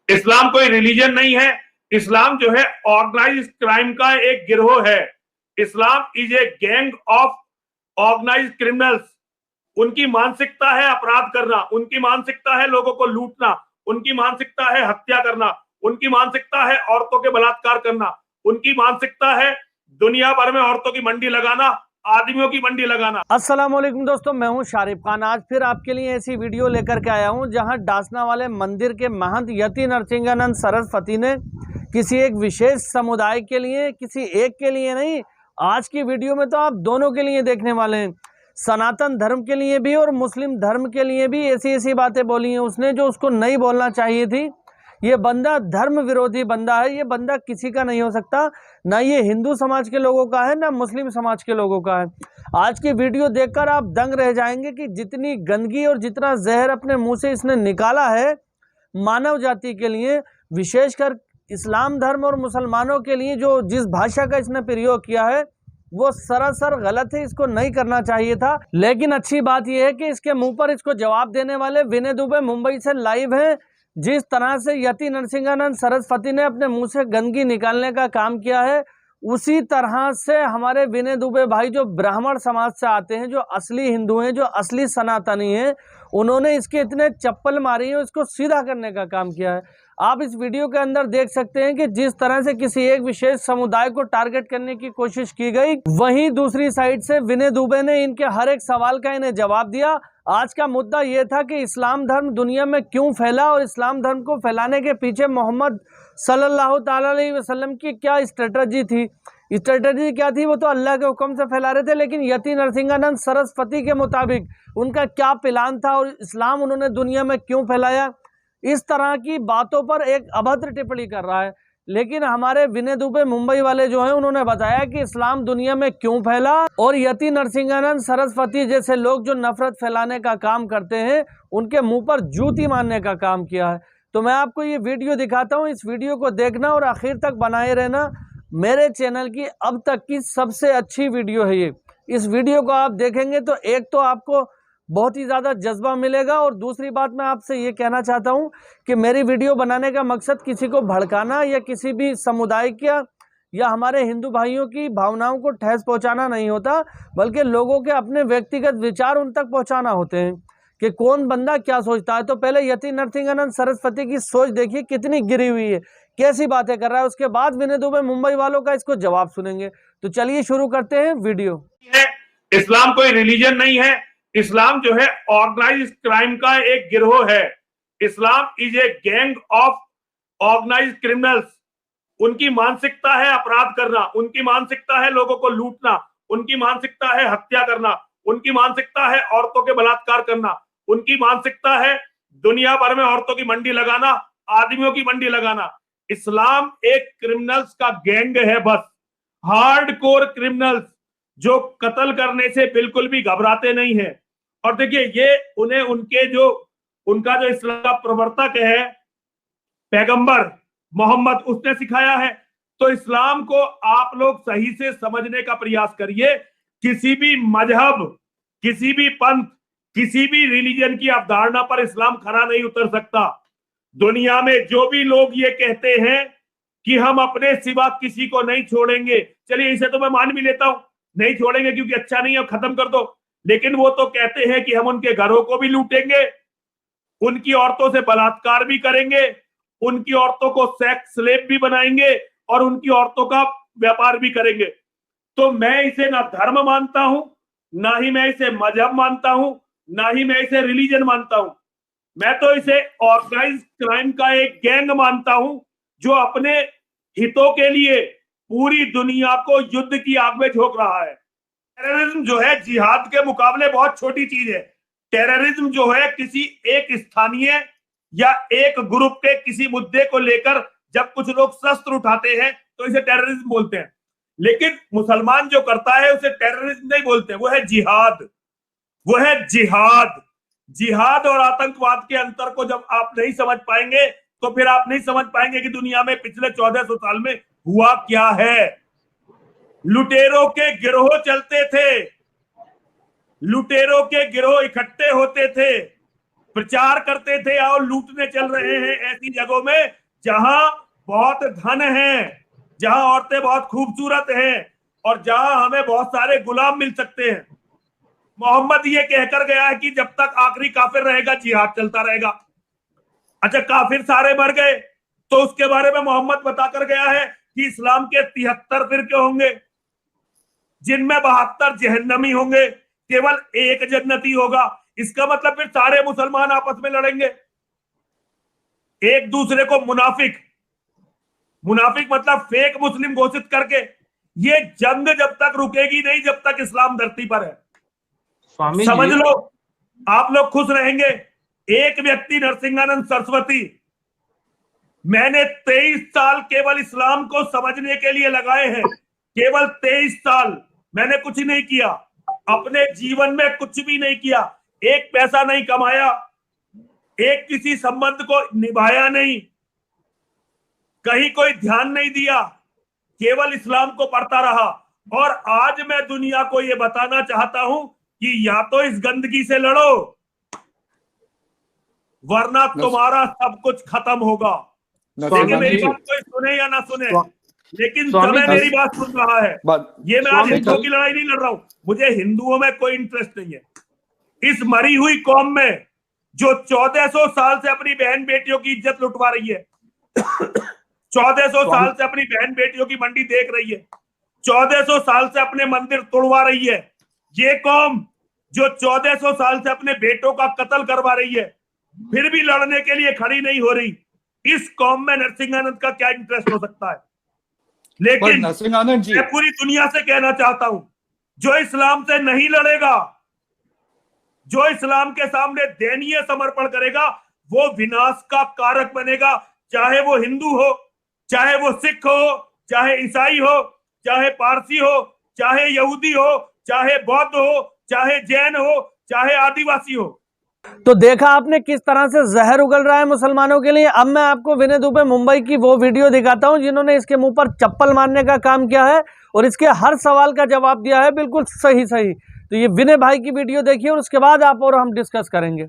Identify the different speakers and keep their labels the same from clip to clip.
Speaker 1: इस्लाम कोई रिलीजन नहीं है। इस्लाम जो है ऑर्गेनाइज क्राइम का एक गिरोह है। Islam is a gang of organise criminals. उनकी मानसिकता है अपराध करना, उनकी मानसिकता है लोगों को लूटना, उनकी मानसिकता है हत्या करना, उनकी मानसिकता है औरतों के बलात्कार करना, उनकी मानसिकता है दुनिया भर में औरतों की मंडी लगाना, आदमियों की मंडी लगाना।
Speaker 2: अस्सलाम वालेकुम दोस्तों, मैं हूं शारिफ खान। आज फिर आपके लिए ऐसी वीडियो लेकर के आया हूं जहां डासना वाले मंदिर के महंत यति नरसिंहानंद सरस्वती ने किसी एक विशेष समुदाय के लिए, किसी एक के लिए नहीं, आज की वीडियो में तो आप दोनों के लिए देखने वाले हैं, सनातन धर्म के लिए भी और मुस्लिम धर्म के लिए भी ऐसी ऐसी बातें बोली हैं उसने जो उसको नहीं बोलना चाहिए थी। ये बंदा धर्म विरोधी बंदा है। ये बंदा किसी का नहीं हो सकता, ना ये हिंदू समाज के लोगों का है ना मुस्लिम समाज के लोगों का है। आज की वीडियो देखकर आप दंग रह जाएंगे कि जितनी गंदगी और जितना जहर अपने मुंह से इसने निकाला है मानव जाति के लिए, विशेषकर इस्लाम धर्म और मुसलमानों के लिए, जो जिस भाषा का इसने प्रयोग किया है वो सरासर गलत है। इसको नहीं करना चाहिए था। लेकिन अच्छी बात यह है कि इसके मुंह पर इसको जवाब देने वाले विनय दुबे मुंबई से लाइव हैं। जिस तरह से यति नरसिंहानंद सरस्वती ने अपने मुंह से गंदगी निकालने का काम किया है, उसी तरह से हमारे विनय दुबे भाई जो ब्राह्मण समाज से आते हैं, जो असली हिंदू हैं, जो असली सनातनी हैं, उन्होंने इसके इतने चप्पल मारी है, इसको सीधा करने का काम किया है। आप इस वीडियो के अंदर देख सकते हैं कि जिस तरह से किसी एक विशेष समुदाय को टारगेट करने की कोशिश की गई, वहीं दूसरी साइड से विनय दुबे ने इनके हर एक सवाल का इन्हें जवाब दिया। आज का मुद्दा यह था कि इस्लाम धर्म दुनिया में क्यों फैला और इस्लाम धर्म को फैलाने के पीछे मोहम्मद सल्लल्लाहु ताला अलैहि वसल्लम की क्या स्ट्रेटजी थी। स्ट्रेटजी क्या थी वो तो अल्लाह के हुक्म से फैला रहे थे, लेकिन यति नरसिंहानंद सरस्वती के मुताबिक उनका क्या प्लान था और इस्लाम उन्होंने दुनिया में क्यों फैलाया, इस तरह की बातों पर एक अभद्र टिप्पणी कर रहा है। लेकिन हमारे विनय दुबे मुंबई वाले जो हैं उन्होंने बताया कि इस्लाम दुनिया में क्यों फैला और यति नरसिंहानंद सरस्वती जैसे लोग जो नफरत फैलाने का काम करते हैं उनके मुंह पर जूती मारने का काम किया है। तो मैं आपको ये वीडियो दिखाता हूँ, इस वीडियो को देखना और आखिर तक बनाए रहना। मेरे चैनल की अब तक की सबसे अच्छी वीडियो है ये। इस वीडियो को आप देखेंगे तो एक तो आपको बहुत ही ज़्यादा जज्बा मिलेगा, और दूसरी बात मैं आपसे ये कहना चाहता हूँ कि मेरी वीडियो बनाने का मकसद किसी को भड़काना या किसी भी समुदाय का या हमारे हिंदू भाइयों की भावनाओं को ठेस पहुँचाना नहीं होता, बल्कि लोगों के अपने व्यक्तिगत विचार उन तक पहुँचाना होते हैं कि कौन बंदा क्या सोचता है। तो पहले यति नरसिंहानंद सरस्वती की सोच देखिए कितनी गिरी हुई है, कैसी बातें कर रहा है। उसके बाद विनय दुबे मुंबई वालों का इसको जवाब सुनेंगे। तो चलिए शुरू करते हैं वीडियो।
Speaker 1: इस्लाम कोई रिलीजन नहीं है। इस्लाम जो है ऑर्गेनाइज क्राइम का एक गिरोह है। Islam is a gang of organise criminals. उनकी मानसिकता है अपराध करना, उनकी मानसिकता है लोगों को लूटना, उनकी मानसिकता है हत्या करना, उनकी मानसिकता है औरतों के बलात्कार करना, उनकी मानसिकता है दुनिया भर में औरतों की मंडी लगाना, आदमियों की मंडी लगाना। इस्लाम एक क्रिमिनल्स का गैंग है, बस हार्डकोर क्रिमिनल्स जो कत्ल करने से बिल्कुल भी घबराते नहीं है। और देखिए ये उन्हें उनका जो इस्लाम का प्रवर्तक है पैगंबर मोहम्मद, उसने सिखाया है। तो इस्लाम को आप लोग सही से समझने का प्रयास करिए। किसी भी मजहब, किसी भी पंथ, किसी भी रिलीजन की अवधारणा पर इस्लाम खरा नहीं उतर सकता। दुनिया में जो भी लोग ये कहते हैं कि हम अपने सिवा किसी को नहीं छोड़ेंगे, चलिए इसे तो मैं मान भी लेता हूं, नहीं छोड़ेंगे क्योंकि अच्छा नहीं है, खत्म कर दो। लेकिन वो तो कहते हैं कि हम उनके घरों को भी लूटेंगे, उनकी औरतों से बलात्कार भी करेंगे, उनकी औरतों को सेक्स स्लेव भी बनाएंगे और उनकी औरतों का व्यापार भी करेंगे। तो मैं इसे ना धर्म मानता हूं, ना ही मैं इसे मजहब मानता हूं, ना ही मैं इसे रिलीजन मानता हूं। मैं तो इसे ऑर्गेनाइज क्राइम का एक गैंग मानता हूं जो अपने हितों के लिए पूरी दुनिया को युद्ध की आग में झोंक रहा है। टेररिज्म जो है जिहाद के मुकाबले बहुत छोटी चीज है। टेररिज्म जो है किसी एक स्थानीय या एक ग्रुप के किसी मुद्दे को लेकर जब कुछ लोग शस्त्र उठाते हैं तो इसे टेररिज्म बोलते हैं। लेकिन मुसलमान जो करता है उसे टेररिज्म नहीं बोलते, वो है जिहाद। वो है जिहाद। जिहाद और आतंकवाद के अंतर को जब आप नहीं समझ पाएंगे तो फिर आप नहीं समझ पाएंगे कि दुनिया में पिछले 1400 साल में हुआ क्या है। लुटेरों के गिरोह चलते थे, लुटेरों के गिरोह इकट्ठे होते थे, प्रचार करते थे और लूटने चल रहे हैं ऐसी जगहों में जहां बहुत धन है, जहां औरतें बहुत खूबसूरत हैं और जहां हमें बहुत सारे गुलाम मिल सकते हैं। मोहम्मद ये कहकर गया है कि जब तक आखिरी काफिर रहेगा जिहाद चलता रहेगा। अच्छा, काफिर सारे मर गए तो उसके बारे में मोहम्मद बताकर गया है कि इस्लाम के 73 फिरके होंगे, जिनमें 72 जहन्नमी होंगे, केवल एक जन्नती होगा। इसका मतलब फिर सारे मुसलमान आपस में लड़ेंगे, एक दूसरे को मुनाफिक मतलब फेक मुस्लिम घोषित करके। ये जंग जब तक रुकेगी नहीं जब तक इस्लाम धरती पर है।
Speaker 3: स्वामी
Speaker 1: समझ
Speaker 3: जी,
Speaker 1: लो, आप लोग खुश रहेंगे। एक व्यक्ति नरसिंहानंद सरस्वती, मैंने 23 साल केवल इस्लाम को समझने के लिए लगाए हैं, केवल 23 साल। मैंने कुछ नहीं किया, अपने जीवन में कुछ भी नहीं किया, एक पैसा नहीं कमाया, एक किसी संबंध को निभाया नहीं, कहीं कोई ध्यान नहीं दिया, केवल इस्लाम को पढ़ता रहा। और आज मैं दुनिया को यह बताना चाहता हूं कि या तो इस गंदगी से लड़ो वरना तुम्हारा सब कुछ खत्म होगा। लेकिन मेरी बात कोई सुने या ना सुने, लेकिन समय मेरी बात सुन रहा है। ये मैं आज हिंदुओं की लड़ाई नहीं लड़ रहा हूं, मुझे हिंदुओं में कोई इंटरेस्ट नहीं है। इस मरी हुई कौम में जो 1400 साल से अपनी बहन बेटियों की इज्जत लुटवा रही है 1400 साल से अपनी बहन बेटियों की मंडी देख रही है, 1400 साल से अपने मंदिर तोड़वा रही है, ये कौम जो 1400 साल से अपने बेटों का कत्ल करवा रही है, फिर भी लड़ने के लिए खड़ी नहीं हो रही। इस कौम में नरसिंहानंद का क्या इंटरेस्ट हो सकता है? लेकिन
Speaker 3: नरसिंहानंद जी,
Speaker 1: मैं पूरी दुनिया से कहना चाहता हूं, जो इस्लाम से नहीं लड़ेगा, जो इस्लाम के सामने दयनीय समर्पण करेगा, वो विनाश का कारक बनेगा। चाहे वो हिंदू हो, चाहे वो सिख हो, चाहे ईसाई हो, चाहे पारसी हो, चाहे यहूदी हो, चाहे बौद्ध हो, चाहे जैन हो, चाहे आदिवासी हो।
Speaker 2: तो देखा आपने किस तरह से जहर उगल रहा है मुसलमानों के लिए। अब मैं आपको विनय दुबे मुंबई की वो वीडियो दिखाता हूं जिन्होंने इसके मुंह पर चप्पल मारने का काम किया है और इसके हर सवाल का जवाब दिया है बिल्कुल सही। तो ये विनय भाई की वीडियो देखिए और उसके बाद आप और हम डिस्कस करेंगे।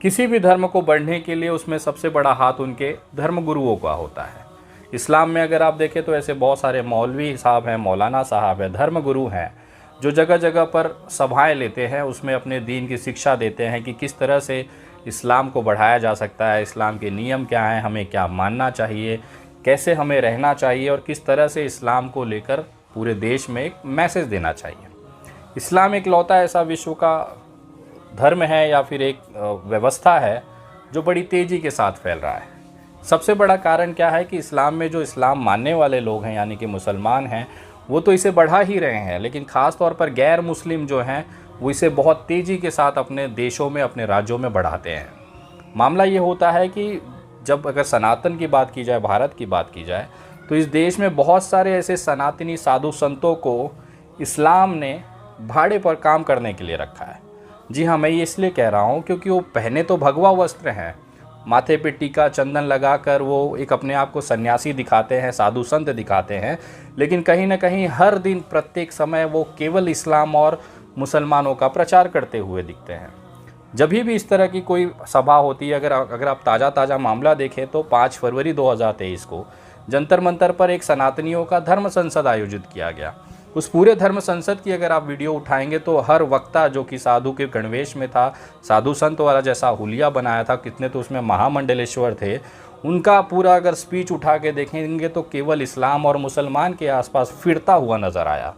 Speaker 4: किसी भी धर्म को बढ़ने के लिए उसमें सबसे बड़ा हाथ उनके धर्म गुरुओं का होता है। इस्लाम में अगर आप देखें तो ऐसे बहुत सारे मौलवी साहब हैं, मौलाना साहब हैं, धर्म गुरु हैं जो जगह जगह पर सभाएं लेते हैं, उसमें अपने दीन की शिक्षा देते हैं कि किस तरह से इस्लाम को बढ़ाया जा सकता है, इस्लाम के नियम क्या हैं, हमें क्या मानना चाहिए, कैसे हमें रहना चाहिए और किस तरह से इस्लाम को लेकर पूरे देश में एक मैसेज देना चाहिए। इस्लाम एक लौता ऐसा विश्व का धर्म है या फिर एक व्यवस्था है जो बड़ी तेज़ी के साथ फैल रहा है। सबसे बड़ा कारण क्या है कि इस्लाम में जो इस्लाम मानने वाले लोग हैं यानी कि मुसलमान हैं वो तो इसे बढ़ा ही रहे हैं, लेकिन ख़ास तौर पर गैर मुस्लिम जो हैं वो इसे बहुत तेज़ी के साथ अपने देशों में, अपने राज्यों में बढ़ाते हैं। मामला ये होता है कि जब अगर सनातन की बात की जाए, भारत की बात की जाए, तो इस देश में बहुत सारे ऐसे सनातनी साधु संतों को इस्लाम ने भाड़े पर काम करने के लिए रखा है। जी हाँ, मैं ये इसलिए कह रहा हूँ क्योंकि वो पहने तो भगवा वस्त्र हैं, माथे पे टीका चंदन लगाकर वो एक अपने आप को सन्यासी दिखाते हैं, साधु संत दिखाते हैं, लेकिन कहीं ना कहीं हर दिन प्रत्येक समय वो केवल इस्लाम और मुसलमानों का प्रचार करते हुए दिखते हैं। जब भी इस तरह की कोई सभा होती है, अगर आप ताज़ा मामला देखें तो 5 फरवरी 2023 को जंतर मंतर पर एक सनातनियों का धर्म संसद आयोजित किया गया। उस पूरे धर्म संसद की अगर आप वीडियो उठाएंगे तो हर वक्ता जो कि साधु के गणवेश में था, साधु संत वाला जैसा हुलिया बनाया था, कितने तो उसमें महामंडलेश्वर थे, उनका पूरा अगर स्पीच उठा के देखेंगे तो केवल इस्लाम और मुसलमान के आसपास फिरता हुआ नज़र आया।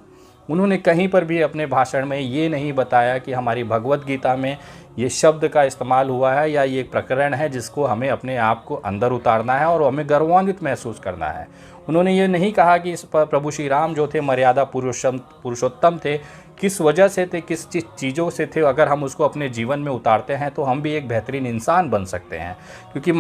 Speaker 4: उन्होंने कहीं पर भी अपने भाषण में ये नहीं बताया कि हमारी भगवत गीता में ये शब्द का इस्तेमाल हुआ है या ये एक प्रकरण है जिसको हमें अपने आप को अंदर उतारना है और हमें गौरवान्वित महसूस करना है। उन्होंने ये नहीं कहा कि इस पर प्रभु श्री राम जो थे मर्यादा पुरुषोत्तम थे, किस वजह से थे, किस चीज़ों से थे, अगर हम उसको अपने जीवन में उतारते हैं तो हम भी एक बेहतरीन इंसान बन सकते हैं। क्योंकि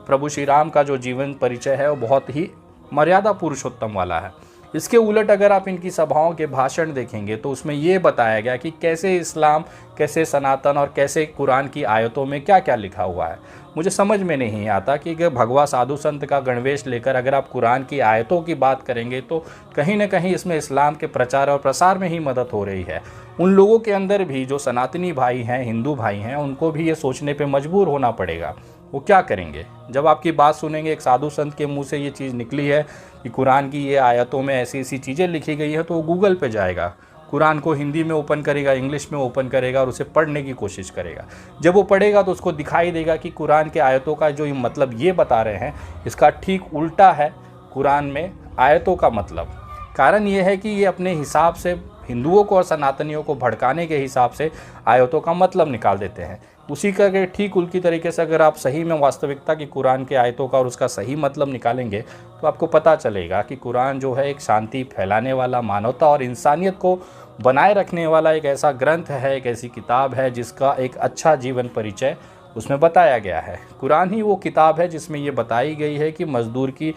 Speaker 4: प्रभु श्री राम का जो जीवन परिचय है वो बहुत ही मर्यादा पुरुषोत्तम वाला है। इसके उलट अगर आप इनकी सभाओं के भाषण देखेंगे तो उसमें ये बताया गया कि कैसे इस्लाम, कैसे सनातन और कैसे कुरान की आयतों में क्या क्या लिखा हुआ है। मुझे समझ में नहीं आता कि अगर भगवा साधु संत का गणवेश लेकर अगर आप कुरान की आयतों की बात करेंगे तो कहीं ना कहीं इसमें इस्लाम के प्रचार और प्रसार में ही मदद हो रही है। उन लोगों के अंदर भी जो सनातनी भाई हैं, हिंदू भाई हैं, उनको भी ये सोचने पे मजबूर होना पड़ेगा वो क्या करेंगे। जब आपकी बात सुनेंगे, एक साधु संत के मुंह से ये चीज़ निकली है कि कुरान की ये आयतों में ऐसी ऐसी चीज़ें लिखी गई है, तो वो गूगल पे जाएगा, कुरान को हिंदी में ओपन करेगा, इंग्लिश में ओपन करेगा और उसे पढ़ने की कोशिश करेगा। जब वो पढ़ेगा तो उसको दिखाई देगा कि कुरान के आयतों का जो मतलब ये बता रहे हैं, इसका ठीक उल्टा है कुरान में आयतों का मतलब। कारण ये है कि ये अपने हिसाब से हिंदुओं को और सनातनियों को भड़काने के हिसाब से आयतों का मतलब निकाल देते हैं। उसी का के ठीक उल्टी तरीके से अगर आप सही में वास्तविकता की कुरान के आयतों का और उसका सही मतलब निकालेंगे तो आपको पता चलेगा कि कुरान जो है एक शांति फैलाने वाला, मानवता और इंसानियत को बनाए रखने वाला एक ऐसा ग्रंथ है, एक ऐसी किताब है जिसका एक अच्छा जीवन परिचय उसमें बताया गया है। कुरान ही वो किताब है जिसमें ये बताई गई है कि मजदूर की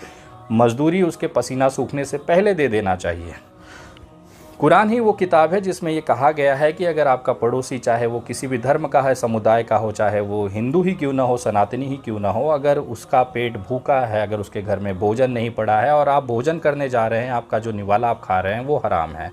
Speaker 4: मजदूरी उसके पसीना सूखने से पहले दे देना चाहिए। कुरान ही वो किताब है जिसमें ये कहा गया है कि अगर आपका पड़ोसी, चाहे वो किसी भी धर्म का है, समुदाय का हो, चाहे वो हिंदू ही क्यों ना हो, सनातनी ही क्यों ना हो, अगर उसका पेट भूखा है, अगर उसके घर में भोजन नहीं पड़ा है और आप भोजन करने जा रहे हैं, आपका जो निवाला आप खा रहे हैं वो हराम है।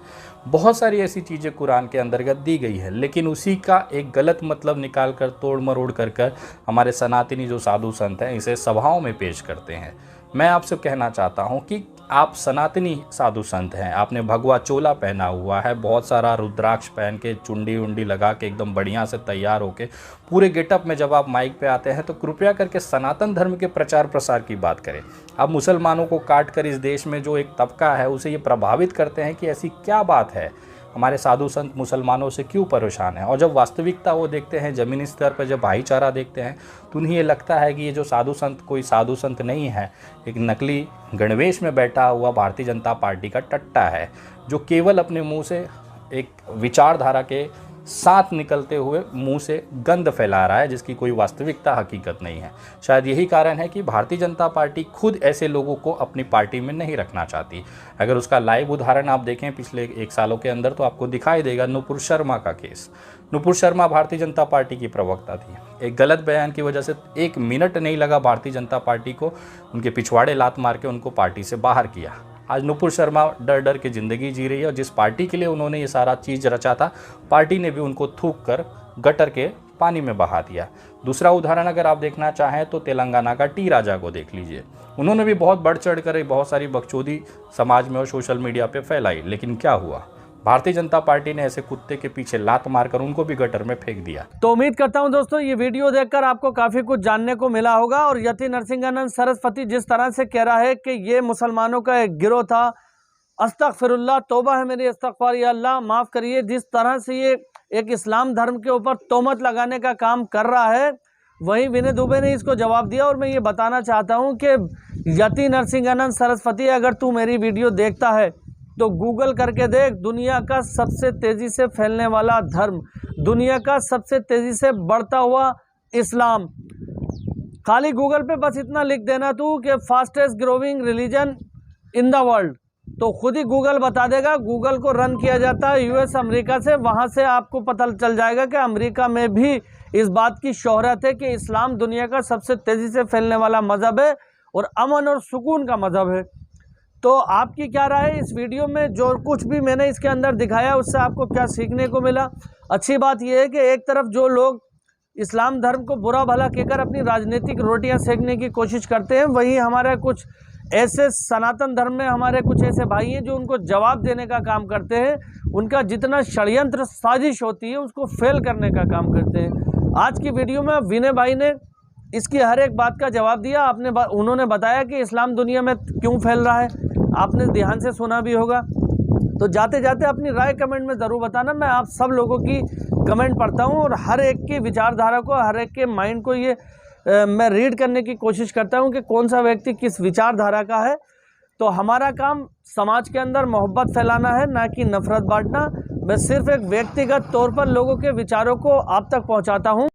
Speaker 4: बहुत सारी ऐसी चीज़ें कुरान के अंतर्गत दी गई है, लेकिन उसी का एक गलत मतलब निकाल कर, तोड़ मरोड़ कर हमारे सनातनी जो साधु संत हैं इसे सभाओं में पेश करते हैं। मैं आपसे कहना चाहता हूं कि आप सनातनी साधु संत हैं, आपने भगवा चोला पहना हुआ है, बहुत सारा रुद्राक्ष पहन के, चुंडी उंडी लगा के एकदम बढ़िया से तैयार होके पूरे गेटअप में जब आप माइक पे आते हैं तो कृपया करके सनातन धर्म के प्रचार प्रसार की बात करें। आप मुसलमानों को काट कर इस देश में जो एक तबका है उसे ये प्रभावित करते हैं कि ऐसी क्या बात है, हमारे साधु संत मुसलमानों से क्यों परेशान है। और जब वास्तविकता वो देखते हैं, ज़मीनी स्तर पर जब भाईचारा देखते हैं तो उन्हें ये लगता है कि ये जो साधु संत कोई साधु संत नहीं है, एक नकली गणवेश में बैठा हुआ भारतीय जनता पार्टी का टट्टा है जो केवल अपने मुंह से एक विचारधारा के साथ निकलते हुए मुंह से गंध फैला रहा है जिसकी कोई वास्तविकता हकीकत नहीं है। शायद यही कारण है कि भारतीय जनता पार्टी खुद ऐसे लोगों को अपनी पार्टी में नहीं रखना चाहती। अगर उसका लाइव उदाहरण आप देखें पिछले 1 सालों के अंदर तो आपको दिखाई देगा नुपुर शर्मा का केस। नुपुर शर्मा भारतीय जनता पार्टी की प्रवक्ता थी, एक गलत बयान की वजह से 1 मिनट नहीं लगा भारतीय जनता पार्टी को उनके पिछवाड़े लात मार के उनको पार्टी से बाहर किया। आज नुपुर शर्मा डर डर के ज़िंदगी जी रही है और जिस पार्टी के लिए उन्होंने ये सारा चीज़ रचा था, पार्टी ने भी उनको थूक कर गटर के पानी में बहा दिया। दूसरा उदाहरण अगर आप देखना चाहें तो तेलंगाना का टी राजा को देख लीजिए। उन्होंने भी बहुत बढ़ चढ़ कर बहुत सारी बकचोदी समाज में और सोशल मीडिया पे फैलाई, लेकिन क्या हुआ, भारतीय जनता पार्टी ने ऐसे कुत्ते के पीछे लात मारकर उनको भी गटर में फेंक दिया।
Speaker 2: तो उम्मीद करता हूं दोस्तों ये वीडियो देखकर आपको काफी कुछ जानने को मिला होगा। और यति नरसिंहानंद सरस्वती जिस तरह से कह रहा है कि ये मुसलमानों का एक गिरोह था, अस्तगफिरुल्लाह, तौबा है मेरी, इस्तगफार या अल्लाह, माफ करिए, जिस तरह से ये एक इस्लाम धर्म के ऊपर तोहमत लगाने का काम कर रहा है, वहीं विनय दुबे ने इसको जवाब दिया। और मैं ये बताना चाहता हूँ कि यति नरसिंहानंद सरस्वती, अगर तू मेरी वीडियो देखता है तो गूगल करके देख, दुनिया का सबसे तेजी से फैलने वाला धर्म, दुनिया का सबसे तेजी से बढ़ता हुआ इस्लाम। खाली गूगल पे बस इतना लिख देना तू कि fastest growing religion in the world, तो खुद ही गूगल बता देगा। गूगल को रन किया जाता है यूएस अमेरिका से, वहाँ से आपको पता चल जाएगा कि अमेरिका में भी इस बात की शोहरत है कि इस्लाम दुनिया का सबसे तेजी से फैलने वाला मज़हब है और अमन और सुकून का मज़हब है। तो आपकी क्या राय है इस वीडियो में, जो कुछ भी मैंने इसके अंदर दिखाया उससे आपको क्या सीखने को मिला? अच्छी बात यह है कि एक तरफ जो लोग इस्लाम धर्म को बुरा भला कहकर अपनी राजनीतिक रोटियां सेकने की कोशिश करते हैं, वहीं हमारे कुछ ऐसे सनातन धर्म में हमारे कुछ ऐसे भाई हैं जो उनको जवाब देने का काम करते हैं, उनका जितना षड्यंत्र साजिश होती है उसको फेल करने का काम करते हैं। आज की वीडियो में विनय भाई ने इसकी हर एक बात का जवाब दिया। उन्होंने बताया कि इस्लाम दुनिया में क्यों फैल रहा है, आपने ध्यान से सुना भी होगा। तो जाते जाते अपनी राय कमेंट में ज़रूर बताना। मैं आप सब लोगों की कमेंट पढ़ता हूं और हर एक की विचारधारा को, हर एक के माइंड को ये मैं रीड करने की कोशिश करता हूं कि कौन सा व्यक्ति किस विचारधारा का है। तो हमारा काम समाज के अंदर मोहब्बत फैलाना है, ना कि नफरत बांटना। मैं सिर्फ एक व्यक्तिगत तौर पर लोगों के विचारों को आप तक पहुँचाता हूँ।